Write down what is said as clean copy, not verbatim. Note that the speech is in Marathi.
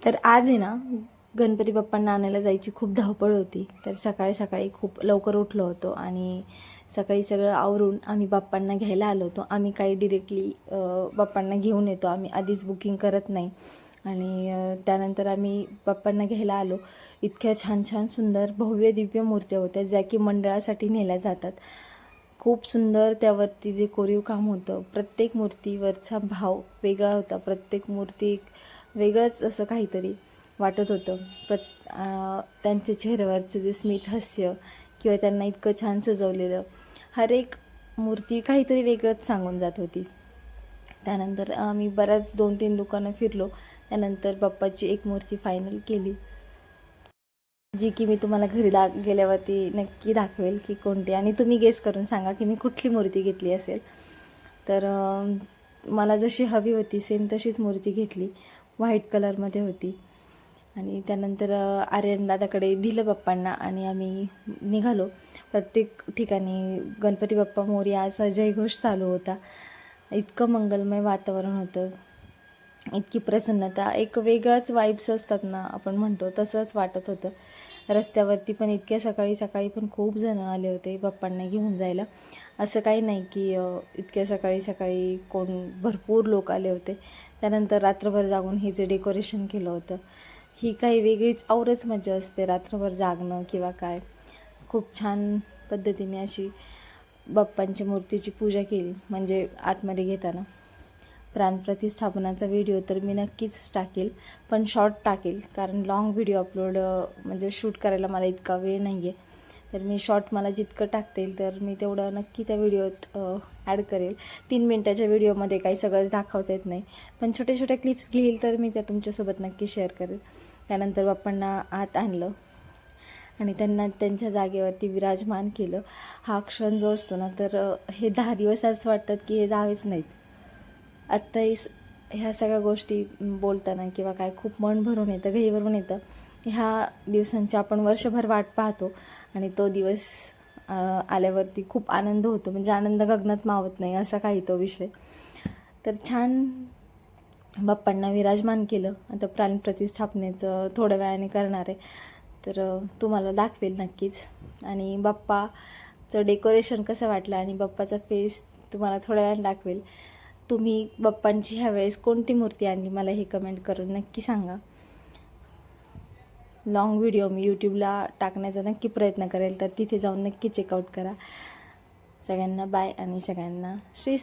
तर आज आहे ना, गणपती बाप्पांना आणायला जायची खूप धावपळ होती. तर सकाळी सकाळी खूप लवकर उठलो होतो आणि सकाळी सगळं आवरून आम्ही बाप्पांना घ्यायला आलो होतो. आम्ही काही डिरेक्टली बाप्पांना घेऊन येतो, आम्ही आधीच बुकिंग करत नाही. आणि त्यानंतर आम्ही बाप्पांना घ्यायला आलो. इतक्या छान छान सुंदर भव्य दिव्य मूर्त्या होत्या, ज्या की मंडळासाठी नेल्या जातात. खूप सुंदर त्यावरती जे कोरीव काम होतं, प्रत्येक मूर्तीवरचा भाव वेगळा होता. प्रत्येक मूर्ती एक वेगळंच असं काहीतरी वाटत होतं. त्यांच्या चेहऱ्यावरचं जे स्मित हास्य किंवा त्यांना इतकं छान सजवलेलं, हर एक मूर्ती काहीतरी वेगळंच सांगून जात होती. त्यानंतर आम्ही बऱ्याच 2-3 दुकानं फिरलो. त्यानंतर बाप्पाची एक मूर्ती फायनल केली, जी की मी तुम्हाला घरी गेल्यावरती नक्की दाखवेल की कोणती, आणि तुम्ही गेस करून सांगा की मी कुठली मूर्ती घेतली असेल. तर मला जशी हवी होती सेम तशीच मूर्ती घेतली, व्हाईट कलरमध्ये होती. आणि त्यानंतर आर्यन दादाकडे दिलं बाप्पांना आणि आम्ही निघालो. प्रत्येक ठिकाणी गणपती बाप्पा मोरया असा जयघोष चालू होता. इतकं मंगलमय वातावरण होतं, इतकी प्रसन्नता, एक वेगळाच वाईब्स असतात ना आपण म्हणतो, तसंच वाटत होतं. रस्त्यावरती पण इतक्या सकाळी सकाळी पण खूप जण आले होते बाप्पांना घेऊन जायला. असं काही नाही की इतक्या सकाळी सकाळी कोण, भरपूर लोक आले होते. त्यानंतर रात्रभर जागून हे जे डेकोरेशन केलं होतं, ही काही वेगळीच औरच मजा असते रात्रभर जागणं किंवा काय. खूप छान पद्धतीने अशी बाप्पांच्या मूर्तीची पूजा केली. म्हणजे आतमध्ये घेताना प्राणप्रतिष्ठापनाचा व्हिडिओ तर मी नक्कीच टाकेल, पण शॉर्ट टाकेल, कारण लॉंग व्हिडिओ अपलोड म्हणजे शूट करायला मला इतका वेळ नाही आहे. तर मी शॉर्ट मला जितकं टाकता येईल तर मी तेवढं नक्की त्या व्हिडिओत ॲड करेल. 3 मिनटाच्या व्हिडिओमध्ये काही सगळंच दाखवता येत नाही, पण छोट्या छोट्या क्लिप्स घेईल तर मी त्या तुमच्यासोबत नक्की शेअर करेल. त्यानंतर बाप्पांना आत आणलं आणि त्यांना त्यांच्या जागेवरती विराजमान केलं. हा क्षण जो असतो ना, तर हे 10 दिवस असं वाटतात की हे जावेच नाहीत. आत्ताही ह्या सगळ्या गोष्टी बोलताना किंवा काय खूप मन भरून येतं, गहीवरून येतं. ह्या दिवसांची आपण वर्षभर वाट पाहतो आणि तो दिवस आल्यावरती खूप आनंद होतो. म्हणजे आनंद गगनात मावत नाही, असा काही तो विषय. तर छान बाप्पांना विराजमान केलं. आता प्राणप्रतिष्ठापनेचं थोड्या वेळाने करणार आहे, तर तुम्हाला दाखवेल नक्कीच. आणि बाप्पाचं डेकोरेशन कसं वाटलं आणि बाप्पाचा फेस तुम्हाला थोड्या वेळाने दाखवेल. तुम्ही बाप्पांची ह्यावेळेस कोणती मूर्ती आणली मला हे कमेंट करून नक्की सांगा. लॉंग व्हिडिओ मी यूट्यूबला टाकण्याचा नक्की प्रयत्न करेल, तर तिथे जाऊन नक्की चेकआउट करा. सगळ्यांना बाय आणि सगळ्यांना श्री स्वामी.